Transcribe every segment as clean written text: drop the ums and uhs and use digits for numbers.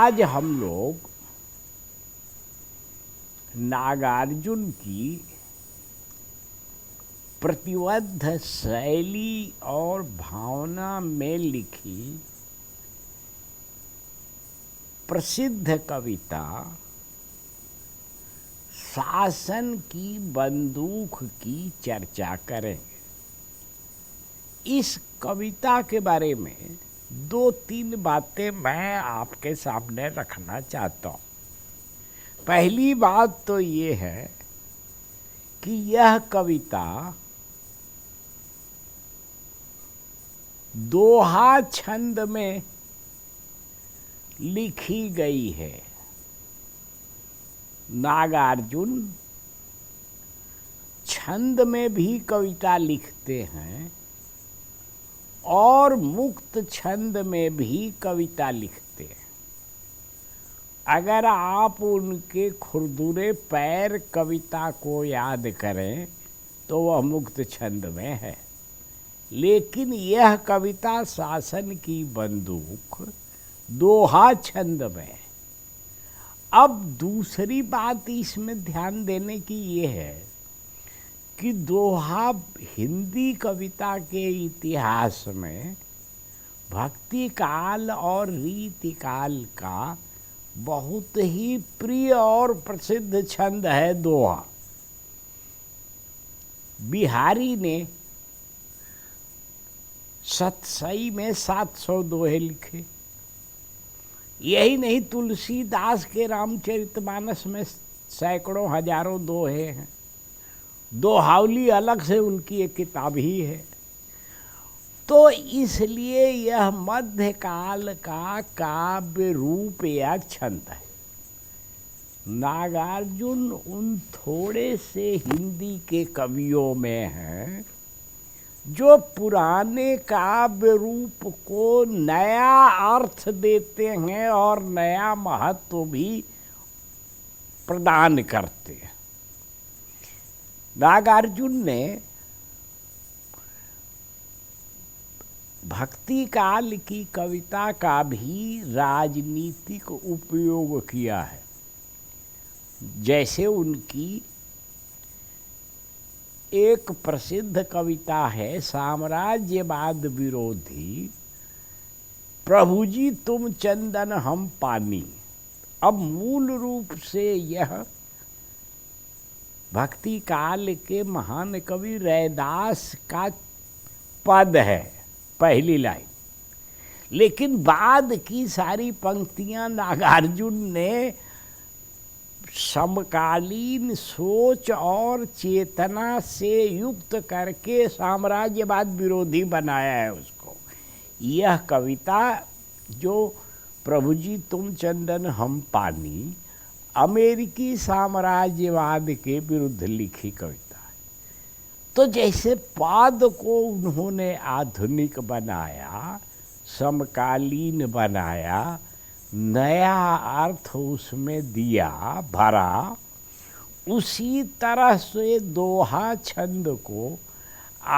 आज हम लोग नागार्जुन की प्रतिबद्ध शैली और भावना में लिखी प्रसिद्ध कविता शासन की बंदूक की चर्चा करेंगे। इस कविता के बारे में दो तीन बातें मैं आपके सामने रखना चाहता हूँ। पहली बात तो ये है कि यह कविता दोहा छंद में लिखी गई है। नागार्जुन छंद में भी कविता लिखते हैं और मुक्त छंद में भी कविता लिखते हैं। अगर आप उनके खुरदुरे पैर कविता को याद करें तो वह मुक्त छंद में है, लेकिन यह कविता शासन की बंदूक दोहा छंद में है। अब दूसरी बात इसमें ध्यान देने की ये है कि दोहा हिंदी कविता के इतिहास में भक्ति काल और रीति काल का बहुत ही प्रिय और प्रसिद्ध छंद है दोहा। बिहारी ने सतसई में 700 दोहे लिखे। यही नहीं, तुलसीदास के रामचरितमानस में सैकड़ों हजारों दोहे हैं। दोहावली अलग से उनकी एक किताब ही है। तो इसलिए यह मध्यकाल का काव्य रूप या छंद है। नागार्जुन उन थोड़े से हिंदी के कवियों में हैं जो पुराने काव्य रूप को नया अर्थ देते हैं और नया महत्व भी प्रदान करते हैं। नागार्जुन ने भक्ति काल की कविता का भी राजनीतिक उपयोग किया है। जैसे उनकी एक प्रसिद्ध कविता है साम्राज्यवाद विरोधी, प्रभु जी तुम चंदन हम पानी। अब मूल रूप से यह भक्ति काल के महान कवि रैदास का पद है, पहली लाइन, लेकिन बाद की सारी पंक्तियां नागार्जुन ने समकालीन सोच और चेतना से युक्त करके साम्राज्यवाद विरोधी बनाया है उसको। यह कविता जो प्रभु जी तुम चंदन हम पानी अमेरिकी साम्राज्यवाद के विरुद्ध लिखी कविता है। तो जैसे पद को उन्होंने आधुनिक बनाया, समकालीन बनाया, नया अर्थ उसमें दिया, भरा, उसी तरह से दोहा छंद को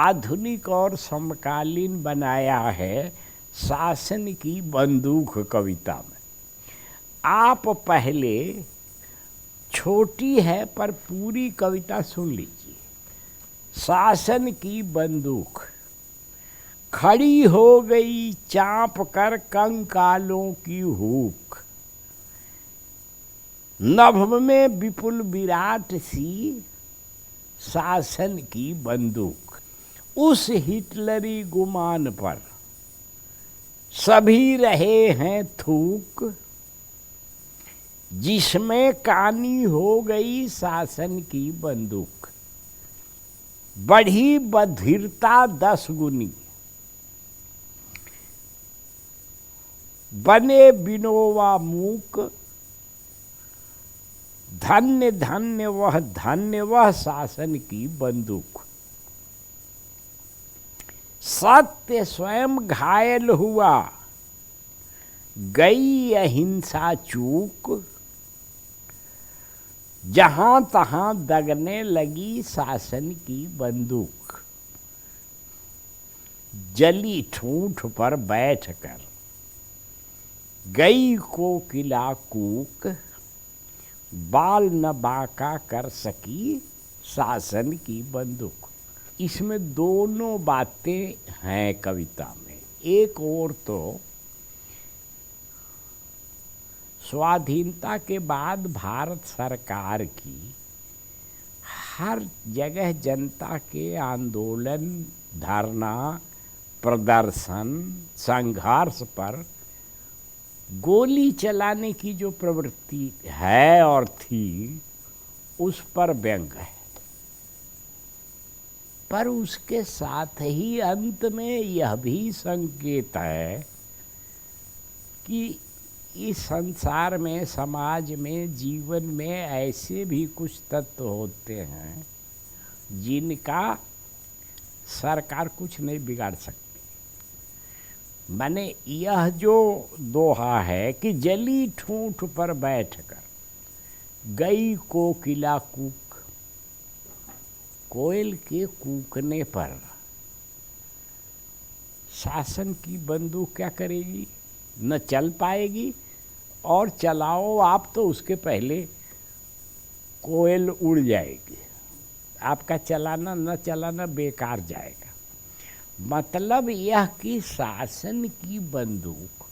आधुनिक और समकालीन बनाया है शासन की बंदूक कविता में। आप पहले, छोटी है पर पूरी कविता सुन लीजिए। शासन की बंदूक खड़ी हो गई चाँप कर कंकालों की हुक, नभ में विपुल विराट सी शासन की बंदूक। उस हिटलरी गुमान पर सभी रहे हैं थूक, जिसमें कानी हो गई शासन की बंदूक। बढ़ी बधिरता 10 गुनी, बने बिनोवा मूक। धन्य धन्य वह शासन की बंदूक। सत्य स्वयं घायल हुआ, गई अहिंसा चूक। जहां तहां दगने लगी शासन की बंदूक। जली ठूंठ पर बैठकर गई कोकिला कूक, बाल न बांका कर सकी शासन की बंदूक। इसमें दोनों बातें हैं कविता में। एक ओर तो स्वाधीनता के बाद भारत सरकार की हर जगह जनता के आंदोलन, धरना, प्रदर्शन, संघर्ष पर गोली चलाने की जो प्रवृत्ति है और थी, उस पर व्यंग है। पर उसके साथ ही अंत में यह भी संकेत है कि इस संसार में, समाज में, जीवन में ऐसे भी कुछ तत्व होते हैं जिनका सरकार कुछ नहीं बिगाड़ सकती। माने यह जो दोहा है कि जली ठूंठ पर बैठकर गई कोकिला कूक, कोयल के कूकने पर शासन की बंदूक क्या करेगी? न चल पाएगी, और चलाओ आप तो उसके पहले कोयल उड़ जाएगी। आपका चलाना न चलाना बेकार जाएगा। मतलब यह कि शासन की बंदूक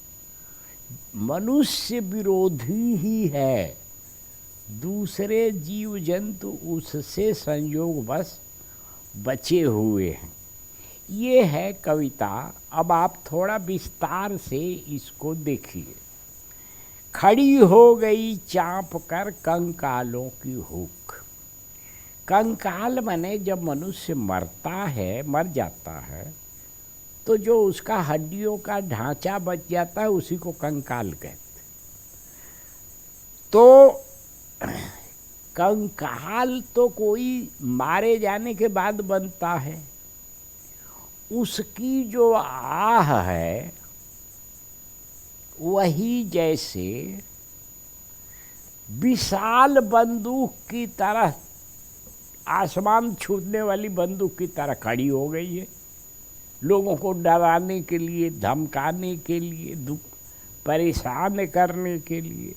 मनुष्य विरोधी ही है। दूसरे जीव जंतु उससे संयोगवश बचे हुए हैं। ये है कविता। अब आप थोड़ा विस्तार से इसको देखिए। खड़ी हो गई चाँप कर कंकालों की हुक। कंकाल माने जब मनुष्य मरता है, मर जाता है, तो जो उसका हड्डियों का ढांचा बच जाता है उसी को कंकाल कहते। तो कंकाल तो कोई मारे जाने के बाद बनता है। उसकी जो आह है वही जैसे विशाल बंदूक की तरह, आसमान छूने वाली बंदूक की तरह खड़ी हो गई है, लोगों को डराने के लिए, धमकाने के लिए, परेशान करने के लिए।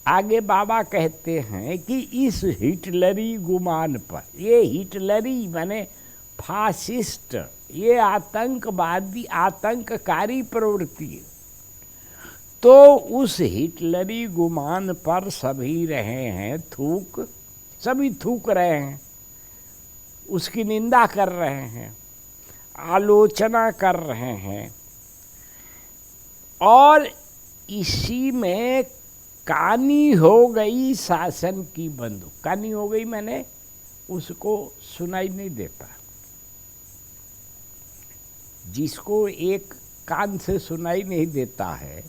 आगे बाबा कहते हैं कि इस हिटलरी गुमान पर, ये हिटलरी माने फासिस्ट, ये आतंकवादी, आतंककारी प्रवृत्ति है, तो उस हिटलरी गुमान पर सभी रहे हैं थूक, सभी थूक रहे हैं, उसकी निंदा कर रहे हैं, आलोचना कर रहे हैं। और इसी में कानी हो गई शासन की बंदूक। कानी हो गई मैंने उसको सुनाई नहीं देता। जिसको एक कान से सुनाई नहीं देता है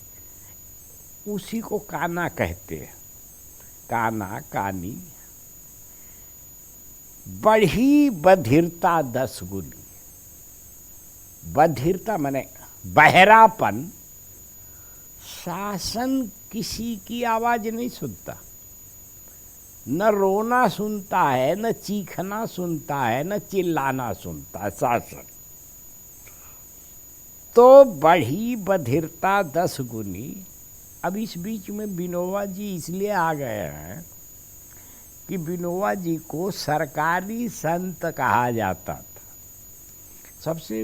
उसी को काना कहते हैं। काना, कानी। बढ़ी बधिरता 10 गुनी। बधिरता माने बहरापन। शासन किसी की आवाज नहीं सुनता, न रोना सुनता है, न चीखना सुनता है, न चिल्लाना सुनता है शासन। तो बढ़ी बधिरता 10 गुनी। अब इस बीच में विनोबा जी इसलिए आ गए हैं कि विनोबा जी को सरकारी संत कहा जाता था। सबसे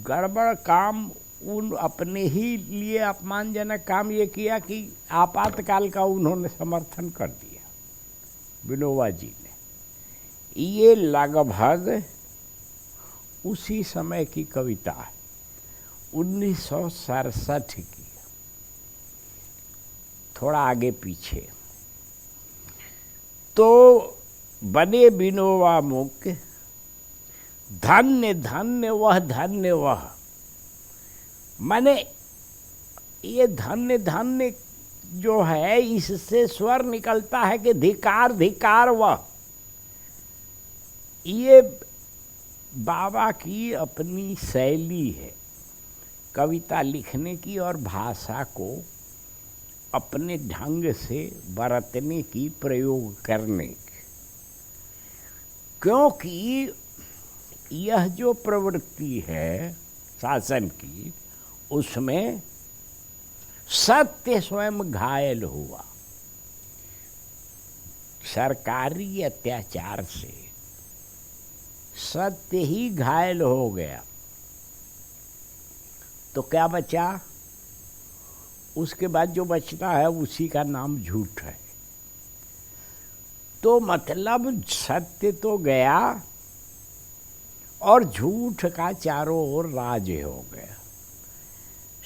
गड़बड़ काम उन अपने ही लिए अपमानजनक काम ये किया कि आपातकाल का उन्होंने समर्थन कर दिया, विनोबा जी ने। ये लगभग उसी समय की कविता है, 1967 की, थोड़ा आगे पीछे। तो बने विनोबा मुख्य, धन्य धन्य वह, धन्य वह। माने ये धन्य धन्य जो है, इससे स्वर निकलता है कि धिकार धिकार वह। ये बाबा की अपनी शैली है कविता लिखने की और भाषा को अपने ढंग से बरतने की, प्रयोग करने की। क्योंकि यह जो प्रवृत्ति है शासन की, उसमें सत्य स्वयं घायल हुआ। सरकारी अत्याचार से सत्य ही घायल हो गया तो क्या बचा? उसके बाद जो बचता है उसी का नाम झूठ है। तो मतलब सत्य तो गया और झूठ का चारों ओर राज हो गया।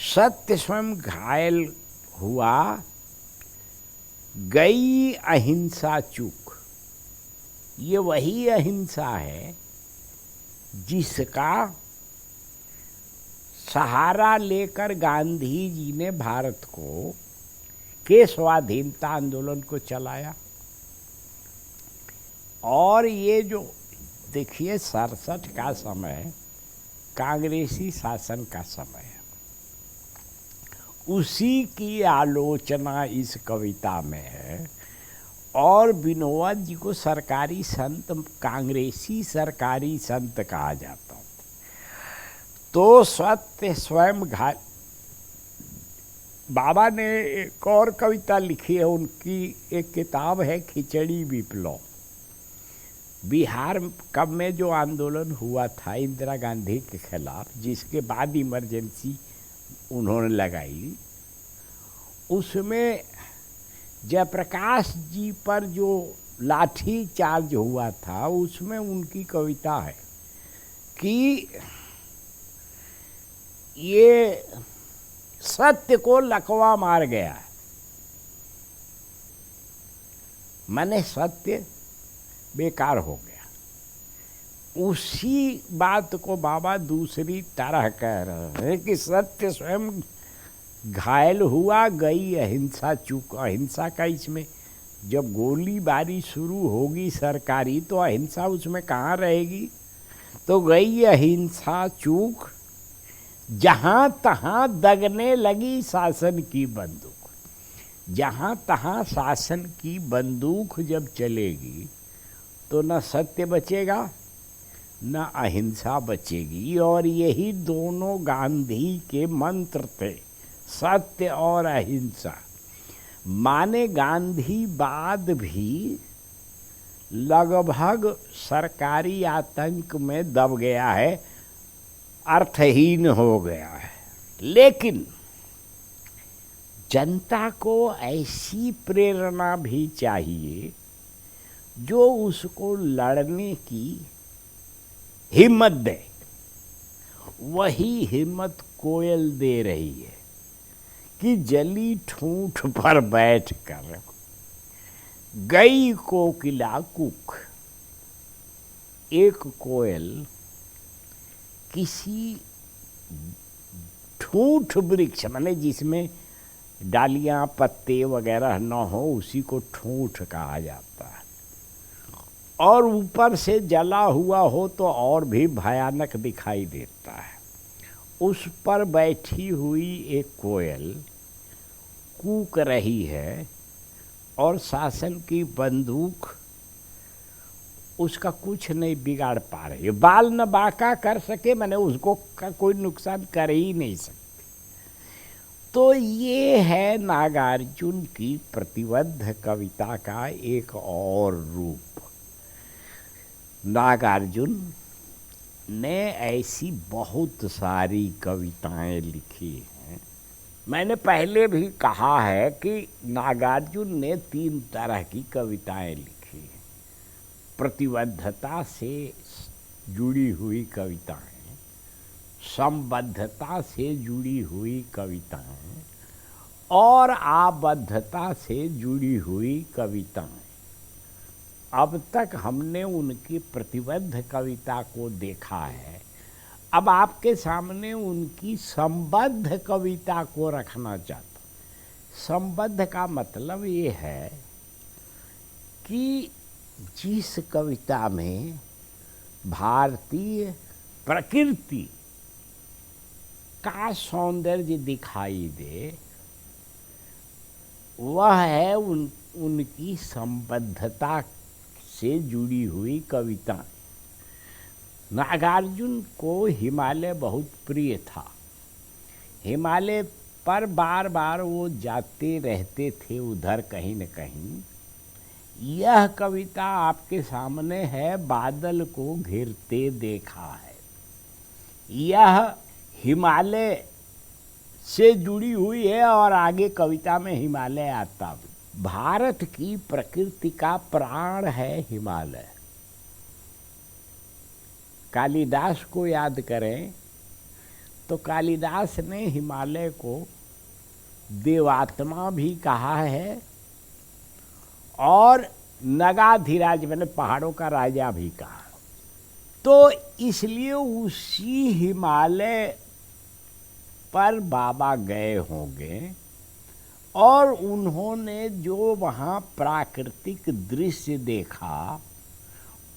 सत्य स्वयं घायल हुआ, गई अहिंसा चूक। ये वही अहिंसा है जिसका सहारा लेकर गांधी जी ने भारत को के स्वाधीनता आंदोलन को चलाया। और ये जो देखिए 67 का समय कांग्रेसी शासन का समय है, उसी की आलोचना इस कविता में है। और विनोद जी को सरकारी संत, कांग्रेसी सरकारी संत कहा जाता था। तो सत्य स्वयं घायल। बाबा ने एक और कविता लिखी है, उनकी एक किताब है खिचड़ी विप्लव। बिहार कब में जो आंदोलन हुआ था इंदिरा गांधी के खिलाफ, जिसके बाद इमरजेंसी उन्होंने लगाई, उसमें जयप्रकाश जी पर जो लाठी चार्ज हुआ था, उसमें उनकी कविता है कि ये सत्य को लकवा मार गया है। माने सत्य बेकार हो गया। उसी बात को बाबा दूसरी तरह कह रहे हैं कि सत्य स्वयं घायल हुआ, गई अहिंसा चूक। अहिंसा का इसमें जब गोलीबारी शुरू होगी सरकारी तो अहिंसा उसमें कहाँ रहेगी? तो गई अहिंसा चूक, जहाँ तहाँ दगने लगी शासन की बंदूक। जहाँ तहाँ शासन की बंदूक जब चलेगी तो न सत्य बचेगा न अहिंसा बचेगी। और यही दोनों गांधी के मंत्र थे, सत्य और अहिंसा। माने गांधी बाद भी लगभग सरकारी आतंक में दब गया है, अर्थहीन हो गया है। लेकिन जनता को ऐसी प्रेरणा भी चाहिए जो उसको लड़ने की हिम्मत दे। वही हिम्मत कोयल दे रही है कि जली ठूंठ पर बैठकर गई कोकिला कूक। एक कोयल किसी ठूंठ वृक्ष, माने जिसमें डालियां पत्ते वगैरह न हो, उसी को ठूंठ कहा जाता है। और ऊपर से जला हुआ हो तो और भी भयानक दिखाई देता है। उस पर बैठी हुई एक कोयल कूक रही है और शासन की बंदूक उसका कुछ नहीं बिगाड़ पा रही है। बाल न बांका कर सके, मैंने उसको का कोई नुकसान कर ही नहीं सकती। तो ये है नागार्जुन की प्रतिबद्ध कविता का एक और रूप। नागार्जुन ने ऐसी बहुत सारी कविताएं लिखी हैं। मैंने पहले भी कहा है कि नागार्जुन ने 3 तरह की कविताएं लिखी हैं। प्रतिबद्धता से जुड़ी हुई कविताएं, संबद्धता से जुड़ी हुई कविताएं और आबद्धता से जुड़ी हुई कविताएं। अब तक हमने उनकी प्रतिबद्ध कविता को देखा है। अब आपके सामने उनकी संबद्ध कविता को रखना चाहता हूँ। संबद्ध का मतलब ये है कि जिस कविता में भारतीय प्रकृति का सौंदर्य दिखाई दे, वह है उनकी संबद्धता से जुड़ी हुई कविता। नागार्जुन को हिमालय बहुत प्रिय था, हिमालय पर बार बार वो जाते रहते थे उधर कहीं न कहीं। यह कविता आपके सामने है, बादल को घिरते देखा है। यह हिमालय से जुड़ी हुई है और आगे कविता में हिमालय आता। भारत की प्रकृति का प्राण है हिमालय। कालिदास को याद करें तो कालिदास ने हिमालय को देवात्मा भी कहा है और नगाधिराज मैंने पहाड़ों का राजा भी कहा। तो इसलिए उसी हिमालय पर बाबा गए होंगे और उन्होंने जो वहाँ प्राकृतिक दृश्य देखा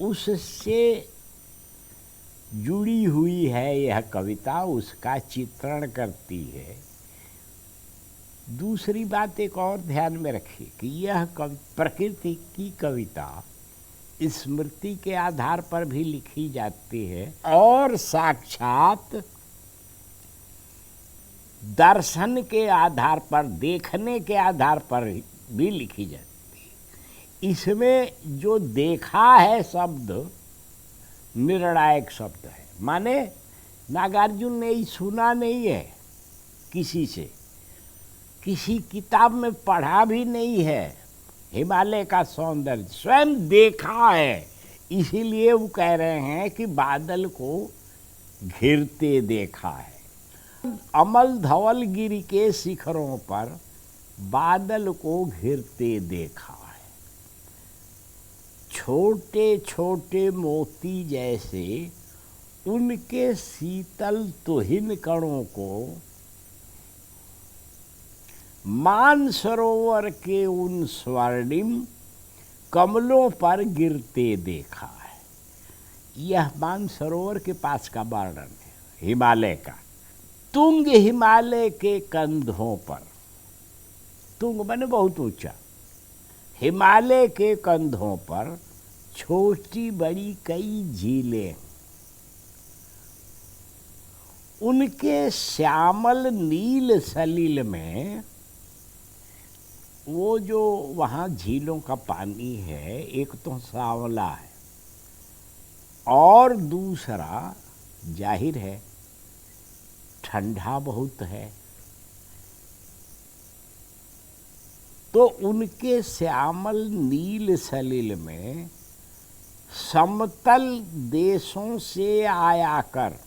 उससे जुड़ी हुई है यह कविता, उसका चित्रण करती है। दूसरी बात एक और ध्यान में रखिए कि यह प्रकृति की कविता स्मृति के आधार पर भी लिखी जाती है और साक्षात दर्शन के आधार पर, देखने के आधार पर भी लिखी जाती है। इसमें जो देखा है शब्द निर्णायक शब्द है, माने नागार्जुन ने सुना नहीं है किसी से, किसी किताब में पढ़ा भी नहीं है हिमालय का सौंदर्य, स्वयं देखा है। इसीलिए वो कह रहे हैं कि बादल को घिरते देखा है। अमल धवल गिरी के शिखरों पर बादल को घिरते देखा है। छोटे छोटे मोती जैसे उनके शीतल तुहिन कणों को मानसरोवर के उन स्वर्णिम कमलों पर गिरते देखा है। यह मानसरोवर के पास का वर्णन है हिमालय का। तुंग हिमालय के कंधों पर, तुंग माने बहुत ऊंचा, हिमालय के कंधों पर छोटी बड़ी कई झीलें, उनके श्यामल नील सलिल में वो जो वहाँ झीलों का पानी है, एक तो सांवला है और दूसरा जाहिर है ठंडा बहुत है। तो उनके श्यामल नील सलिल में समतल देशों से आया कर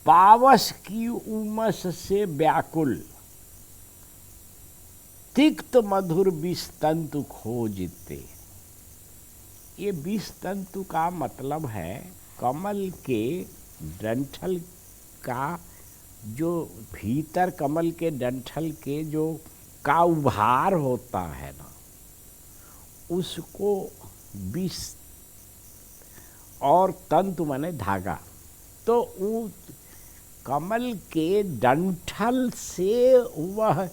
पावस की उमस से व्याकुल तिक्त मधुर विषतंतु खोजते। ये विषतंतु का मतलब है कमल के डंठल का, जो भीतर कमल के डंठल के जो का उभार होता है ना, उसको विष और तंतु माने धागा। तो वो कमल के डंठल से वह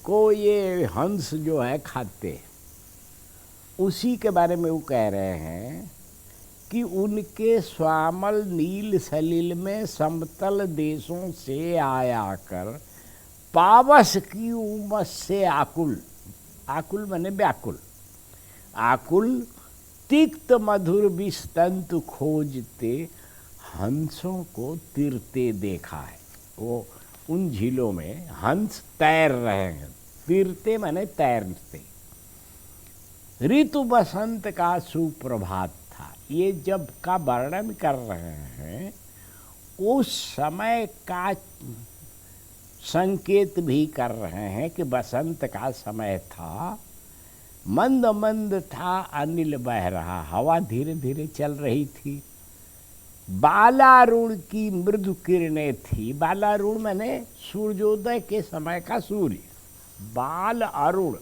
को ये हंस जो है खाते, उसी के बारे में वो कह रहे हैं कि उनके श्यामल नील सलिल में समतल देशों से आया कर पावस की उमस से आकुल, आकुल माने व्याकुल, आकुल तिक्त मधुर विषतंतु खोजते हंसों को तिरते देखा है। वो उन झीलों में हंस तैर रहे हैं, तिरते माने तैरते। ऋतु बसंत का सुप्रभात था, ये जब का वर्णन कर रहे हैं उस समय का संकेत भी कर रहे हैं कि बसंत का समय था। मंद मंद था अनिल बह रहा, हवा धीरे धीरे चल रही थी। बालारुण की मृदु किरणें थी, बालारुण मैंने सूर्योदय के समय का सूर्य, बाल अरुण,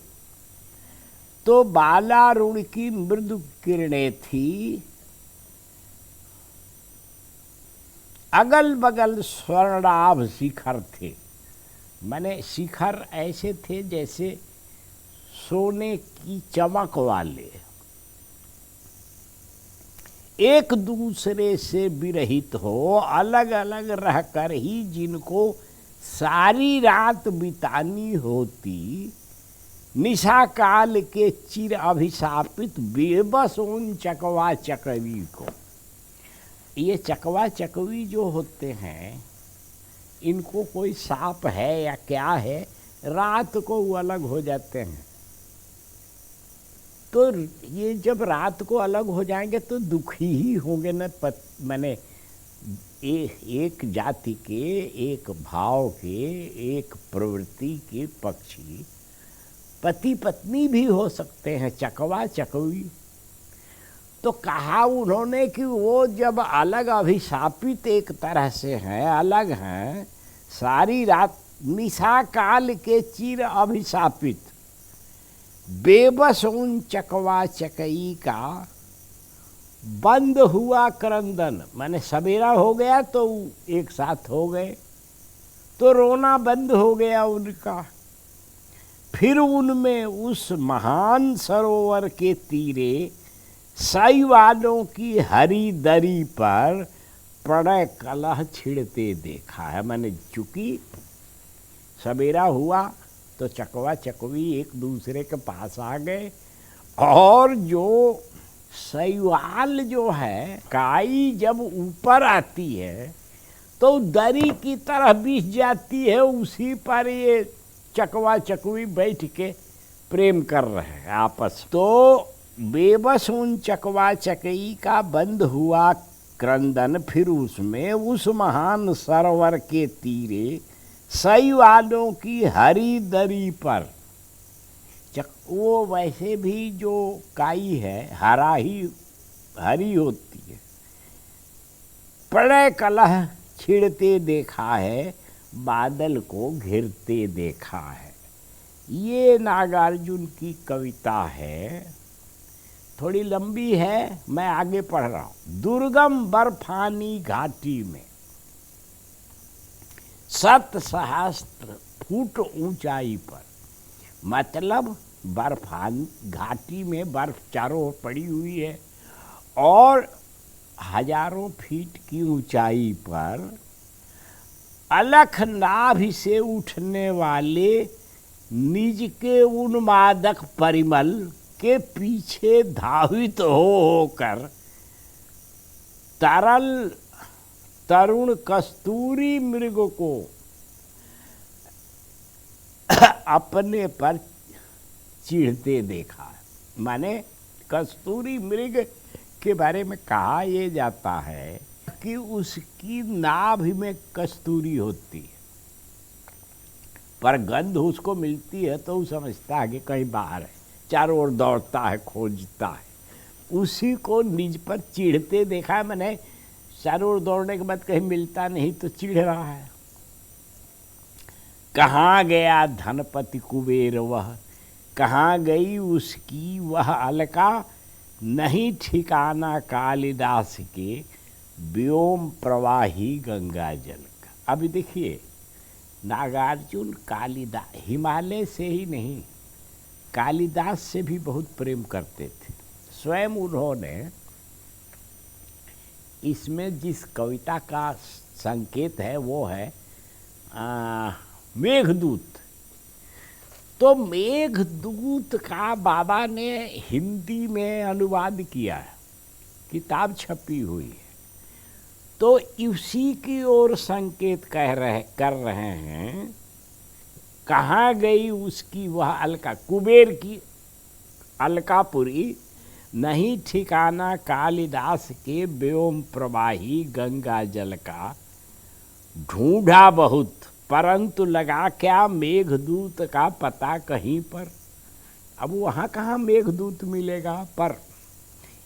तो बालारुण की मृदु किरणें थी। अगल बगल स्वर्णाभ शिखर थे, माने शिखर ऐसे थे जैसे सोने की चमक वाले। एक दूसरे से विरहित हो, अलग अलग रहकर ही जिनको सारी रात बितानी होती, निशा काल के चिर अभिशापित बेबस उन चकवा चकवी को। ये चकवा चकवी जो होते हैं, इनको कोई साप है या क्या है, रात को वो अलग हो जाते हैं। तो ये जब रात को अलग हो जाएंगे तो दुखी ही होंगे न। माने एक जाति के, एक भाव के, एक प्रवृत्ति के पक्षी पति पत्नी भी हो सकते हैं, चकवा चकवी। तो कहा उन्होंने कि वो जब अलग अभिशापित एक तरह से हैं, अलग हैं, सारी रात निशा काल के चिर अभिशापित बेबस उन चकवा चकई का बंद हुआ क्रंदन, माने सवेरा हो गया तो एक साथ हो गए, तो रोना बंद हो गया उनका। फिर उनमें उस महान सरोवर के तीरे शैवालों की हरी दरी पर प्रणय कलह छिड़ते देखा है। मैंने चूंकि सवेरा हुआ तो चकवा चकवी एक दूसरे के पास आ गए, और जो शैवाल जो है, काई जब ऊपर आती है तो दरी की तरह बिछ जाती है, उसी पर ये चकवा चकवी बैठ के प्रेम कर रहे हैं आपस। तो बेबस उन चकवा चकई का बंद हुआ क्रंदन, फिर उसमें उस महान सरोवर के तीरे शैवालों की हरी दरी पर, वो वैसे भी जो काई है हरी होती है, प्रणय कलह छिड़ते देखा है, बादल को घिरते देखा है। ये नागार्जुन की कविता है, थोड़ी लंबी है, मैं आगे पढ़ रहा हूँ। दुर्गम बर्फानी घाटी में 7 सहस्त्र फुट ऊंचाई पर, मतलब बर्फानी घाटी में बर्फ चारों ओर पड़ी हुई है, और हजारों फीट की ऊंचाई पर अलख नाभि से उठने वाले निज के उन्मादक परिमल के पीछे धावित होकर तरल तरुण कस्तूरी मृग को अपने पर चिढ़ते देखा है। माने कस्तूरी मृग के बारे में कहा यह जाता है कि उसकी नाभि में कस्तूरी होती है, पर गंध उसको मिलती है तो वो समझता है कि कहीं बाहर है, चारों ओर दौड़ता है, खोजता है, उसी को निज पर चिढ़ते देखा है। मैंने चारों ओर दौड़ने के बाद कहीं मिलता नहीं तो चिढ़ रहा है। कहाँ गया धनपति कुबेर वह, कहाँ गई उसकी वह अलका, नहीं ठिकाना कालिदास के व्योम प्रवाही गंगा जल का। अभी देखिए, नागार्जुन कालिदास, हिमालय से ही नहीं कालिदास से भी बहुत प्रेम करते थे। स्वयं उन्होंने इसमें जिस कविता का संकेत है वो है मेघदूत। तो मेघदूत का बाबा ने हिंदी में अनुवाद किया है, किताब छपी हुई है। तो उसी की ओर संकेत कर रहे हैं। कहाँ गई उसकी वह अलका, कुबेर की अलकापुरी, नहीं ठिकाना कालिदास के व्योम प्रवाही गंगा जल का, ढूंढा बहुत परंतु लगा क्या मेघदूत का पता कहीं पर। अब वहाँ कहाँ मेघदूत मिलेगा, पर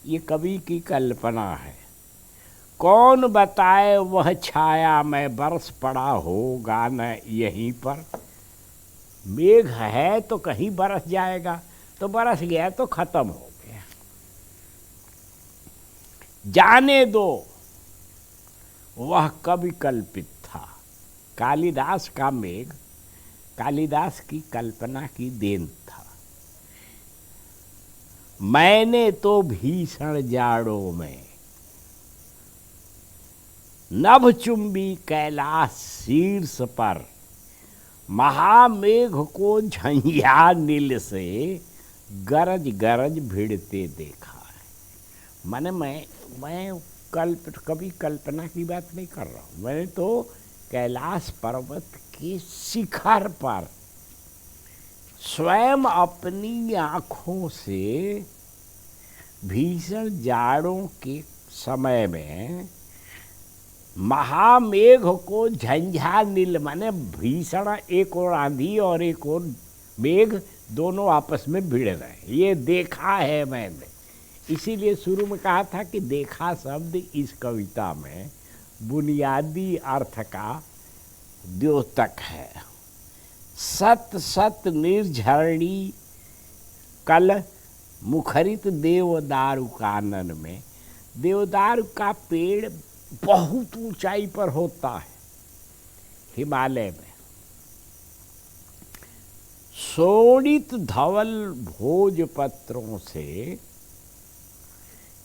ये कवि की कल्पना है। कौन बताए वह छाया में बरस पड़ा होगा न यहीं पर। मेघ है तो कहीं बरस जाएगा, तो बरस गया तो खत्म हो गया। जाने दो वह कवि कल्पित था। कालिदास का मेघ कालिदास की कल्पना की देन था। मैंने तो भीषण जाड़ों में नभचुंबी कैलाश शीर्ष पर, महामेघ को झंझा नील से गरज गरज भिड़ते देखा है। माने मैं कभी कल्पना की बात नहीं कर रहा हूँ, मैंने तो कैलाश पर्वत के शिखर पर स्वयं अपनी आँखों से भीषण जाड़ों के समय में महामेघ को झंझा नील, माने भीषण एक और आंधी और एक और मेघ दोनों आपस में भिड़ रहे, ये देखा है मैंने। इसीलिए शुरू में कहा था कि देखा शब्द इस कविता में बुनियादी अर्थ का द्योतक है। सत सत निर्झरणी कल मुखरित देवदारु कानन में, देवदारु का पेड़ बहुत ऊंचाई पर होता है हिमालय में। शोणित धवल भोजपत्रों से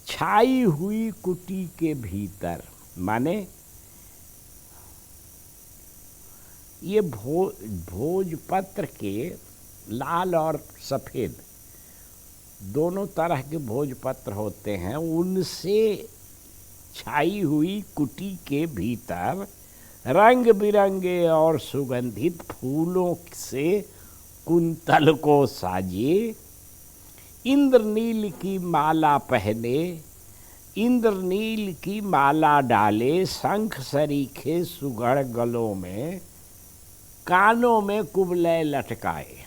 छाई हुई कुटी के भीतर, माने ये भोजपत्र के लाल और सफ़ेद दोनों तरह के भोजपत्र होते हैं, उनसे छाई हुई कुटी के भीतर रंग बिरंगे और सुगंधित फूलों से कुंतल को साजे, इंद्रनील की माला पहने, इंद्रनील की माला डाले, शंख सरीखे सुगढ़ गलों में, कानों में कुबलय लटकाए,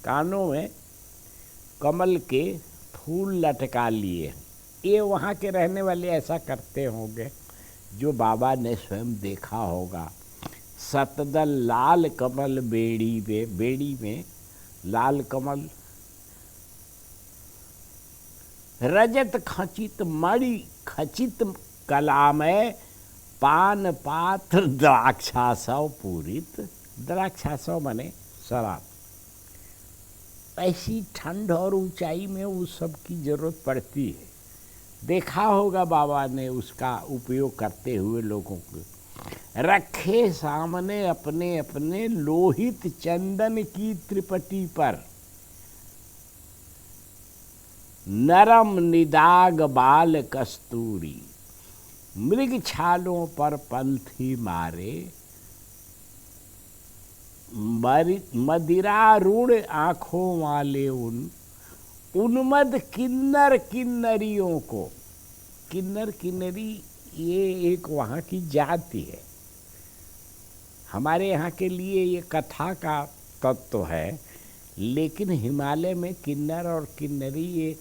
कानों में कमल के फूल लटका लिए। ये वहाँ के रहने वाले ऐसा करते होंगे, जो बाबा ने स्वयं देखा होगा। सतदल लाल कमल बेड़ी में लाल कमल, रजत खचित मणि खचित कला में, पान पात्र द्राक्षासव पूरित, द्राक्षासव माने शराब। ऐसी ठंड और ऊंचाई में उस सब की जरूरत पड़ती है। देखा होगा बाबा ने उसका उपयोग करते हुए लोगों को। रखे सामने अपने अपने लोहित चंदन की त्रिपटी पर, नरम निदाग बाल कस्तूरी, मृग छालों पर पंथी मारे, मदिरारूढ़ आँखों वाले उन्मद किन्नर किन्नरियों को। किन्नर किन्नरी ये एक वहाँ की जाति है, हमारे यहाँ के लिए ये कथा का तत्व है, लेकिन हिमालय में किन्नर और किन्नरी ये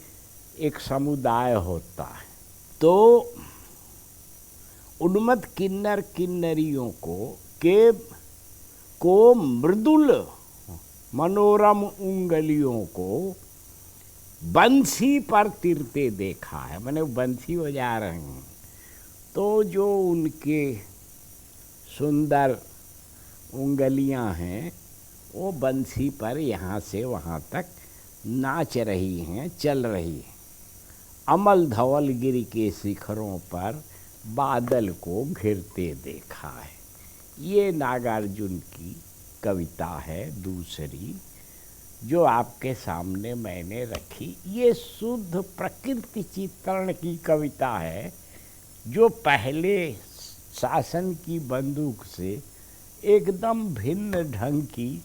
एक समुदाय होता है। तो उन्मद किन्नर किन्नरियों को मृदुल मनोरम उंगलियों को बंसी पर तिरते देखा है। मैंने बंसी बजा रहे हैं, तो जो उनके सुंदर उंगलियां हैं वो बंसी पर यहाँ से वहाँ तक नाच रही हैं, चल रही हैं। अमल धवल गिरी के शिखरों पर बादल को घिरते देखा है। ये नागार्जुन की कविता है दूसरी, जो आपके सामने मैंने रखी। ये शुद्ध प्रकृति चित्रण की कविता है, जो पहले शासन की बंदूक से एकदम भिन्न ढंग की,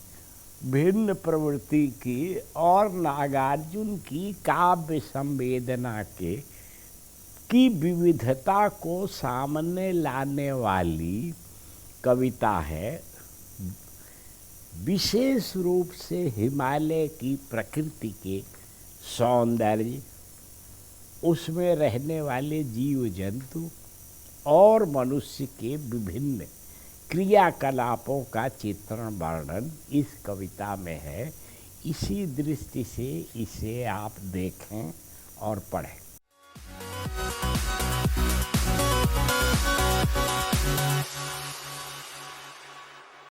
भिन्न प्रवृत्ति की और नागार्जुन की काव्य संवेदना की विविधता को सामने लाने वाली कविता है। विशेष रूप से हिमालय की प्रकृति के सौंदर्य, उसमें रहने वाले जीव जंतु और मनुष्य के विभिन्न क्रियाकलापों का चित्रण वर्णन इस कविता में है। इसी दृष्टि से इसे आप देखें और पढ़ें।